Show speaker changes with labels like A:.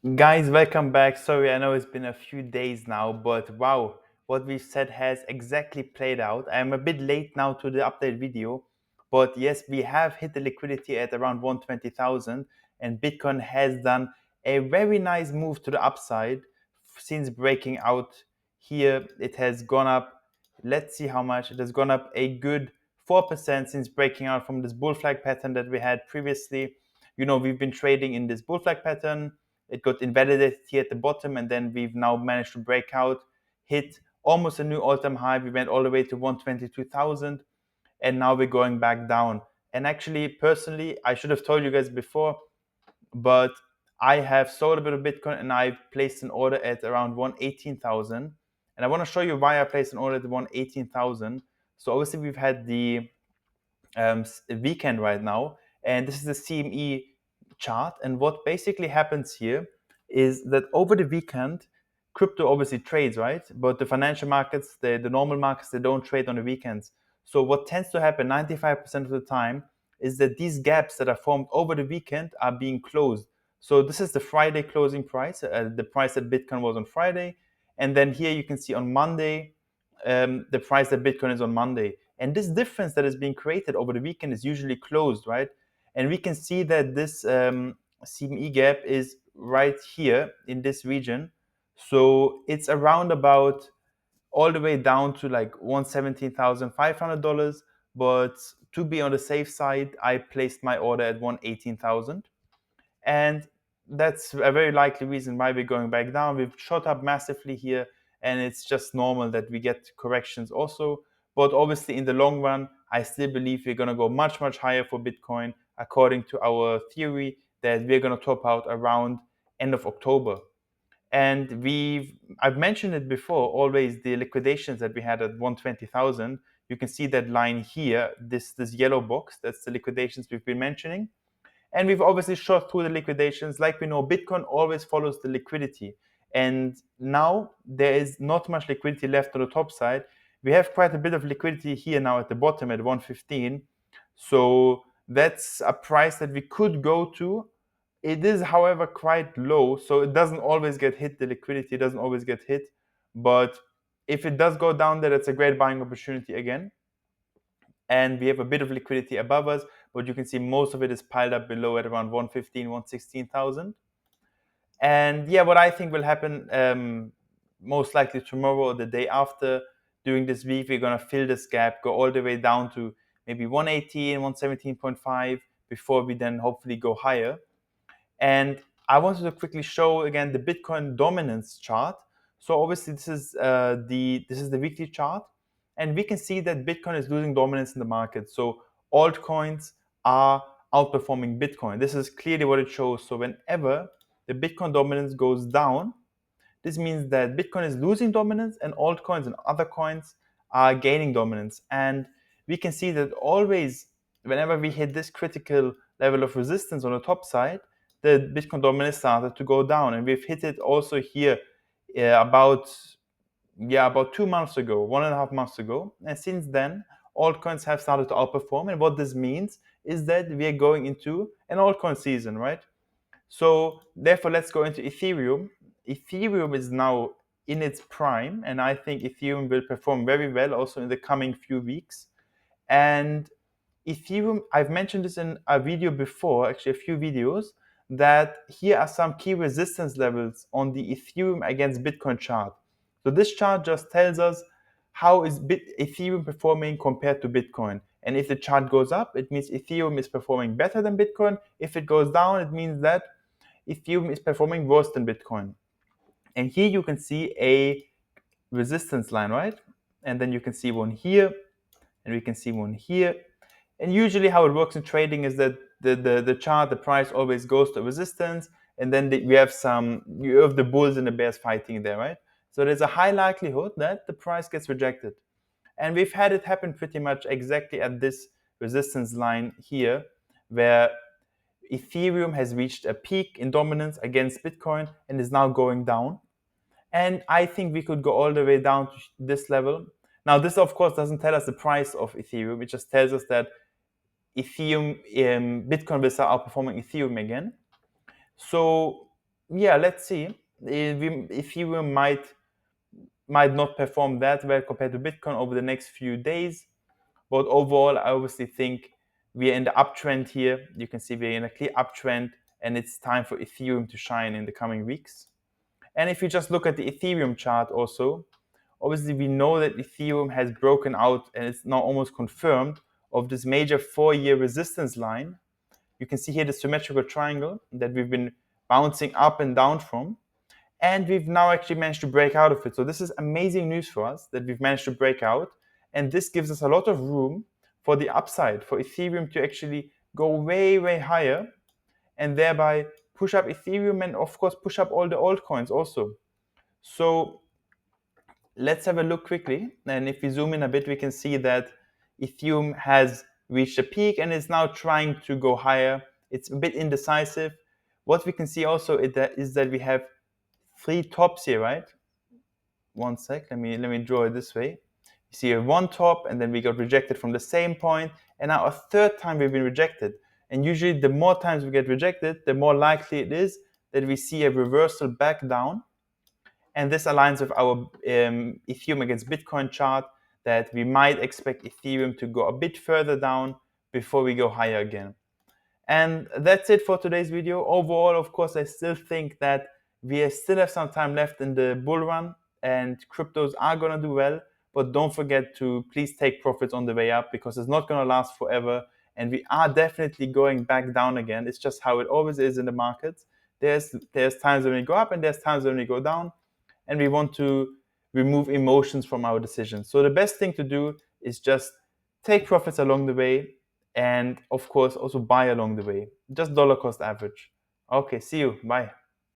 A: Guys, welcome back. Sorry, I know it's been a few days now, but wow, what we've said has exactly played out. I'm a bit late now to the update video, but yes, we have hit the liquidity at around 120,000, and Bitcoin has done a very nice move to the upside since breaking out here. It has gone up, let's see how much. It has gone up a good 4% since breaking out from this bull flag pattern that we had previously. We've been trading in this bull flag pattern. It got invalidated here at the bottom, and then we've now managed to break out, hit almost a new all-time high. We went all the way to 122,000, and now we're going back down. And actually, personally, I should have told you guys before, but I have sold a bit of Bitcoin and I've placed an order at around 118,000. And I want to show you why I placed an order at 118,000. So obviously we've had the weekend right now, and this is the CME chart. And what basically happens here is that over the weekend, crypto obviously trades, right? But the financial markets, the normal markets, they don't trade on the weekends. So what tends to happen 95% of the time is that these gaps that are formed over the weekend are being closed. So this is the Friday closing price, the price that Bitcoin was on Friday. And then here you can see on Monday, the price that Bitcoin is on Monday. And this difference that is being created over the weekend is usually closed, right? And we can see that this CME gap is right here in this region. So it's around about all the way down to like $117,500. But to be on the safe side, I placed my order at 118,000. And that's a very likely reason why we're going back down. We've shot up massively here, and it's just normal that we get corrections also. But obviously, in the long run, I still believe we're going to go much, much higher for Bitcoin, according to our theory that we're going to top out around end of October. And I've mentioned it before, always the liquidations that we had at 120,000. You can see that line here, this yellow box, that's the liquidations we've been mentioning. And we've obviously shot through the liquidations. Like we know, Bitcoin always follows the liquidity. And now there is not much liquidity left on the top side. We have quite a bit of liquidity here now at the bottom at 115. So that's a price that we could go to. It is, however, quite low. So it doesn't always get hit. The liquidity doesn't always get hit. But if it does go down there, it's a great buying opportunity again. And we have a bit of liquidity above us, but you can see most of it is piled up below at around 115, 116,000. And yeah, what I think will happen most likely tomorrow or the day after, during this week, we're going to fill this gap, go all the way down to maybe 118, 117.5 before we then hopefully go higher. And I wanted to quickly show again the Bitcoin dominance chart. So obviously this is the weekly chart, and we can see that Bitcoin is losing dominance in the market. So altcoins are outperforming Bitcoin. This is clearly what it shows. So whenever the Bitcoin dominance goes down, this means that Bitcoin is losing dominance and altcoins and other coins are gaining dominance. And we can see that always, whenever we hit this critical level of resistance on the top side, the Bitcoin dominance started to go down. And we've hit it also here about 2 months ago, 1.5 months ago. And since then, altcoins have started to outperform. And what this means is that we are going into an altcoin season, right? So therefore, let's go into Ethereum. Ethereum is now in its prime, and I think Ethereum will perform very well also in the coming few weeks. And Ethereum, I've mentioned this in a video before, actually a few videos, that here are some key resistance levels on the Ethereum against Bitcoin chart. So this chart just tells us how is Ethereum performing compared to Bitcoin. And if the chart goes up, it means Ethereum is performing better than Bitcoin. If it goes down, it means that Ethereum is performing worse than Bitcoin. And here you can see a resistance line, right? And then you can see one here, and we can see one here. And usually how it works in trading is that the chart, the price always goes to resistance, and then you have the bulls and the bears fighting there, right? So there's a high likelihood that the price gets rejected. And we've had it happen pretty much exactly at this resistance line here, where Ethereum has reached a peak in dominance against Bitcoin and is now going down. And I think we could go all the way down to this level. Now, this of course doesn't tell us the price of Ethereum. It just tells us that Bitcoin will start outperforming Ethereum again. So yeah, let's see. Ethereum might not perform that well compared to Bitcoin over the next few days. But overall, I obviously think we are in the uptrend here. You can see we're in a clear uptrend, and it's time for Ethereum to shine in the coming weeks. And if you just look at the Ethereum chart also, obviously we know that Ethereum has broken out and it's now almost confirmed of this major 4-year resistance line. You can see here the symmetrical triangle that we've been bouncing up and down from. And we've now actually managed to break out of it. So this is amazing news for us that we've managed to break out. And this gives us a lot of room for the upside, for Ethereum to actually go way, way higher and thereby push up Ethereum and, of course, push up all the altcoins also. So let's have a look quickly. And if we zoom in a bit, we can see that Ethereum has reached a peak and is now trying to go higher. It's a bit indecisive. What we can see also is that we have 3 tops here, right? One sec, let me draw it this way. You see a one top, and then we got rejected from the same point, and now a third time we've been rejected. And usually the more times we get rejected, the more likely it is that we see a reversal back down. And this aligns with our Ethereum against Bitcoin chart, that we might expect Ethereum to go a bit further down before we go higher again. And that's it for today's video. Overall, of course, I still think that we still have some time left in the bull run and cryptos are going to do well. But don't forget to please take profits on the way up, because it's not going to last forever. And we are definitely going back down again. It's just how it always is in the markets. There's times when we go up and there's times when we go down. And we want to remove emotions from our decisions. So the best thing to do is just take profits along the way, and of course also buy along the way. Just dollar cost average. Okay, see you. Bye.